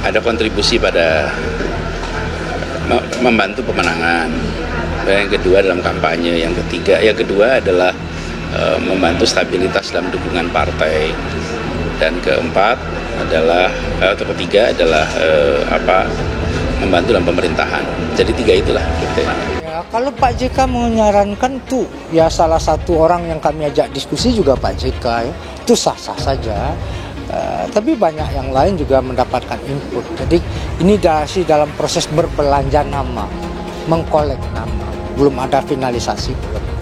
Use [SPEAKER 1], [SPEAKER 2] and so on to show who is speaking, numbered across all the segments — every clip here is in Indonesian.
[SPEAKER 1] ada kontribusi pada membantu pemenangan. Yang kedua dalam kampanye, yang kedua adalah membantu stabilitas dalam dukungan partai, dan keempat adalah atau ketiga adalah membantu dalam pemerintahan. Jadi 3 itulah gitu.
[SPEAKER 2] Ya, kalau Pak JK menyarankan tuh ya salah satu orang yang kami ajak diskusi juga Pak JK ya, itu sah-sah saja. Tapi banyak yang lain juga mendapatkan input. Jadi ini masih dalam proses berbelanja nama, mengkolek nama, belum ada finalisasi.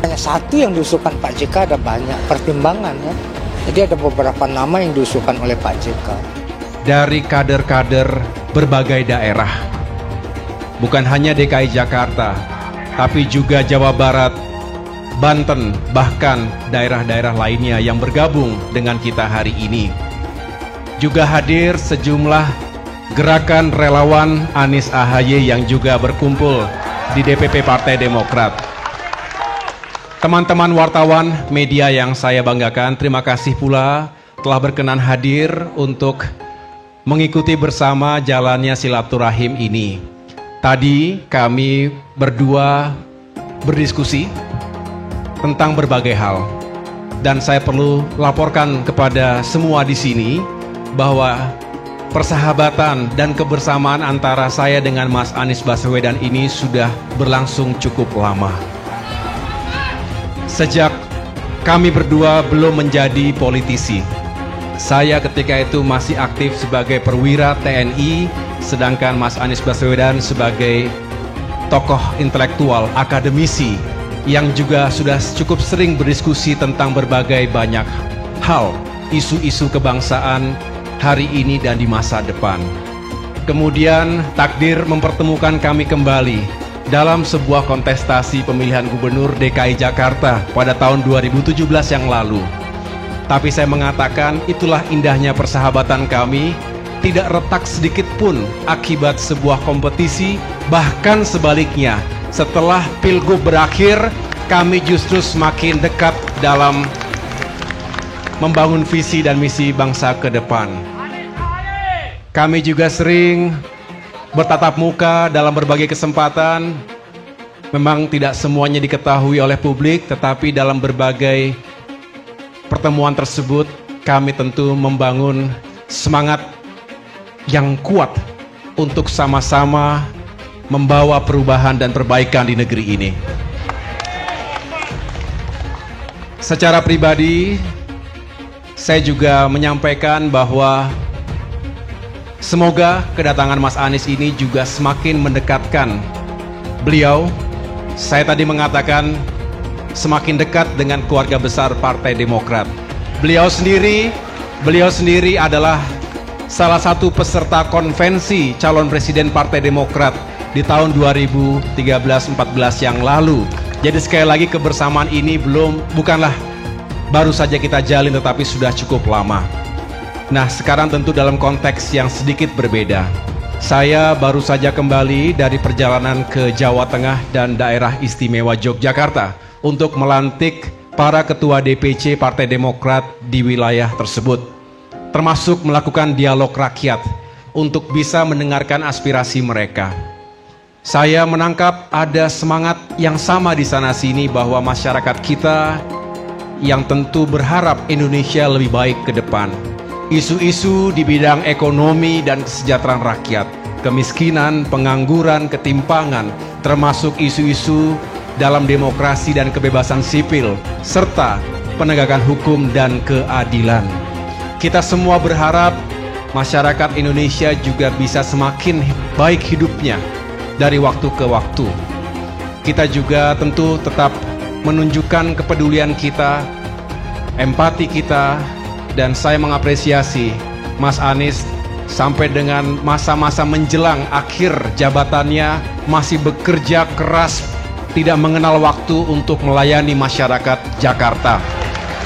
[SPEAKER 2] Hanya satu yang diusulkan Pak JK, ada banyak pertimbangan ya. Jadi ada beberapa nama yang diusulkan oleh Pak JK.
[SPEAKER 3] Dari kader-kader berbagai daerah, bukan hanya DKI Jakarta, tapi juga Jawa Barat, Banten, bahkan daerah-daerah lainnya yang bergabung dengan kita hari ini. Juga hadir sejumlah gerakan relawan Anies AHY yang juga berkumpul di DPP Partai Demokrat. Teman-teman wartawan media yang saya banggakan, terima kasih pula telah berkenan hadir untuk mengikuti bersama jalannya silaturahim ini. Tadi kami berdua berdiskusi tentang berbagai hal, dan saya perlu laporkan kepada semua di sini bahwa persahabatan dan kebersamaan antara saya dengan Mas Anies Baswedan ini sudah berlangsung cukup lama. Sejak kami berdua belum menjadi politisi, saya ketika itu masih aktif sebagai perwira TNI, sedangkan Mas Anies Baswedan sebagai tokoh intelektual, akademisi, yang juga sudah cukup sering berdiskusi tentang berbagai banyak hal, isu-isu kebangsaan hari ini dan di masa depan. Kemudian takdir mempertemukan kami kembali dalam sebuah kontestasi pemilihan gubernur DKI Jakarta pada tahun 2017 yang lalu. Tapi saya mengatakan itulah indahnya persahabatan kami, tidak retak sedikit pun akibat sebuah kompetisi, bahkan sebaliknya. Setelah Pilgub berakhir, kami justru semakin dekat dalam membangun visi dan misi bangsa ke depan. Kami juga sering bertatap muka dalam berbagai kesempatan. Memang tidak semuanya diketahui oleh publik, tetapi dalam berbagai pertemuan tersebut kami tentu membangun semangat yang kuat untuk sama-sama membawa perubahan dan perbaikan di negeri ini. Secara pribadi, saya juga menyampaikan bahwa semoga kedatangan Mas Anies ini juga semakin mendekatkan beliau. Saya tadi mengatakan semakin dekat dengan keluarga besar Partai Demokrat. Beliau sendiri adalah salah satu peserta konvensi calon presiden Partai Demokrat di tahun 2013-14 yang lalu. Jadi sekali lagi kebersamaan ini bukanlah baru saja kita jalin, tetapi sudah cukup lama. Nah, sekarang tentu dalam konteks yang sedikit berbeda. Saya baru saja kembali dari perjalanan ke Jawa Tengah dan daerah istimewa Yogyakarta untuk melantik para ketua DPC Partai Demokrat di wilayah tersebut, termasuk melakukan dialog rakyat untuk bisa mendengarkan aspirasi mereka. Saya menangkap ada semangat yang sama di sana-sini bahwa masyarakat kita yang tentu berharap Indonesia lebih baik ke depan. Isu-isu di bidang ekonomi dan kesejahteraan rakyat, kemiskinan, pengangguran, ketimpangan, termasuk isu-isu dalam demokrasi dan kebebasan sipil, serta penegakan hukum dan keadilan. Kita semua berharap masyarakat Indonesia juga bisa semakin baik hidupnya dari waktu ke waktu. Kita juga tentu tetap menunjukkan kepedulian kita, empati kita, dan saya mengapresiasi Mas Anies sampai dengan masa-masa menjelang akhir jabatannya masih bekerja keras, tidak mengenal waktu untuk melayani masyarakat Jakarta.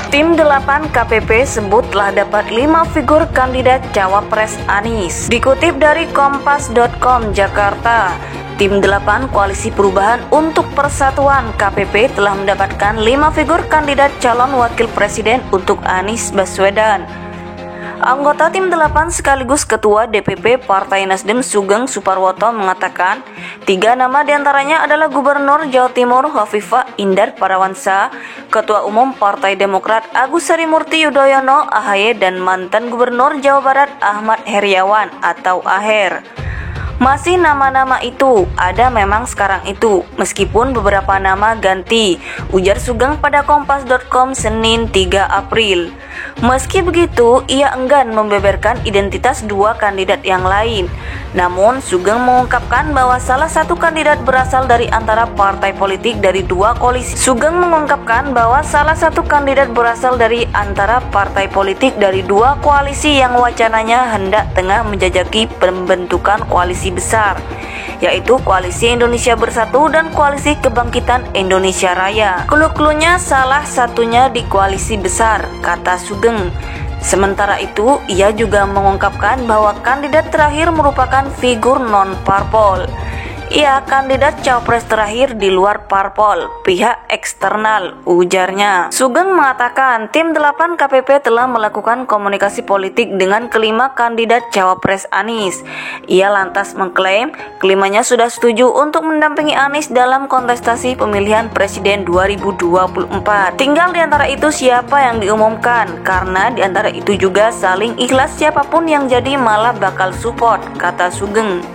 [SPEAKER 4] Tim 8 KPP sebut telah dapat 5 figur kandidat Cawapres Anies. Dikutip dari kompas.com Jakarta, Tim 8 Koalisi Perubahan untuk Persatuan KPP telah mendapatkan 5 figur kandidat calon wakil presiden untuk Anies Baswedan. Anggota Tim 8 sekaligus Ketua DPP Partai Nasdem Sugeng Suparwoto mengatakan 3 nama diantaranya adalah Gubernur Jawa Timur Hovifah Indar Parawansa, Ketua Umum Partai Demokrat Agus Harimurti Yudhoyono (AHY) dan mantan Gubernur Jawa Barat Ahmad Heriawan atau Aher. Masih nama-nama itu, ada memang sekarang itu, meskipun beberapa nama ganti, ujar Sugeng pada Kompas.com Senin 3 April. Meski begitu, ia enggan membeberkan identitas 2 kandidat yang lain. Namun, Sugeng mengungkapkan bahwa salah satu kandidat berasal dari antara partai politik dari 2 koalisi. Sugeng mengungkapkan bahwa salah satu kandidat berasal dari antara partai politik dari 2 koalisi yang wacananya hendak tengah menjajaki pembentukan koalisi besar, yaitu Koalisi Indonesia Bersatu dan Koalisi Kebangkitan Indonesia Raya. Clue-cluenya salah satunya di koalisi besar, kata Sugeng. Sementara itu, ia juga mengungkapkan bahwa kandidat terakhir merupakan figur non-parpol. Ia kandidat cawapres terakhir di luar parpol, pihak eksternal, ujarnya. Sugeng mengatakan Tim 8 KPP telah melakukan komunikasi politik dengan kelima kandidat cawapres Anies. Ia lantas mengklaim kelimanya sudah setuju untuk mendampingi Anies dalam kontestasi pemilihan presiden 2024. Tinggal di antara itu siapa yang diumumkan, karena di antara itu juga saling ikhlas siapapun yang jadi malah bakal support, kata Sugeng.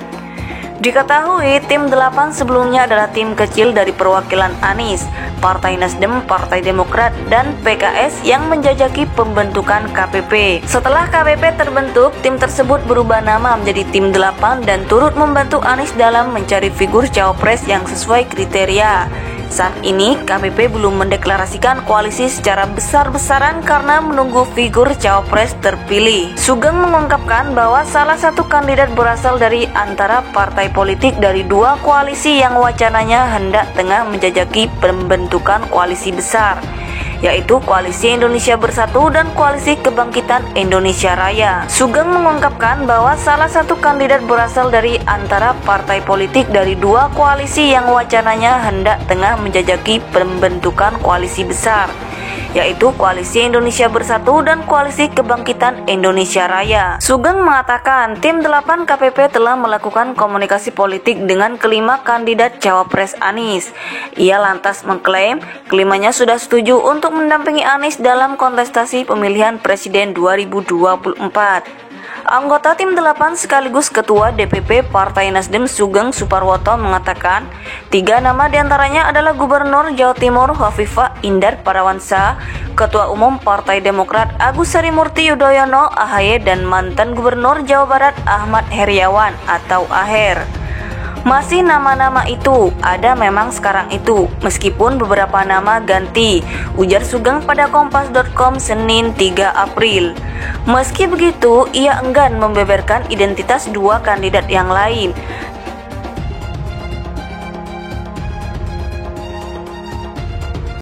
[SPEAKER 4] Diketahui Tim 8 sebelumnya adalah tim kecil dari perwakilan Anies, Partai Nasdem, Partai Demokrat, dan PKS yang menjajaki pembentukan KPP. Setelah KPP terbentuk, tim tersebut berubah nama menjadi Tim 8 dan turut membantu Anies dalam mencari figur cawapres yang sesuai kriteria. Saat ini, KPP belum mendeklarasikan koalisi secara besar-besaran karena menunggu figur cawapres terpilih. Sugeng mengungkapkan bahwa salah satu kandidat berasal dari antara partai politik dari 2 koalisi yang wacananya hendak tengah menjajaki pembentukan koalisi besar, yaitu Koalisi Indonesia Bersatu dan Koalisi Kebangkitan Indonesia Raya. Sugeng mengungkapkan bahwa salah satu kandidat berasal dari antara partai politik dari 2 koalisi yang wacananya hendak tengah menjajaki pembentukan koalisi besar, yaitu Koalisi Indonesia Bersatu dan Koalisi Kebangkitan Indonesia Raya. Sugeng mengatakan Tim 8 KPP telah melakukan komunikasi politik dengan kelima kandidat cawapres Anies. Ia lantas mengklaim kelimanya sudah setuju untuk mendampingi Anies dalam kontestasi pemilihan presiden 2024. Anggota Tim 8 sekaligus Ketua DPP Partai Nasdem Sugeng Suparwoto mengatakan 3 nama diantaranya adalah Gubernur Jawa Timur Hovifah Indar Parawansa, Ketua Umum Partai Demokrat Agus Harimurti Yudhoyono (AHY) dan mantan Gubernur Jawa Barat Ahmad Heriawan atau Aher. Masih nama-nama itu, ada memang sekarang itu, meskipun beberapa nama ganti, ujar Sugeng pada Kompas.com Senin 3 April. Meski begitu, ia enggan membeberkan identitas 2 kandidat yang lain.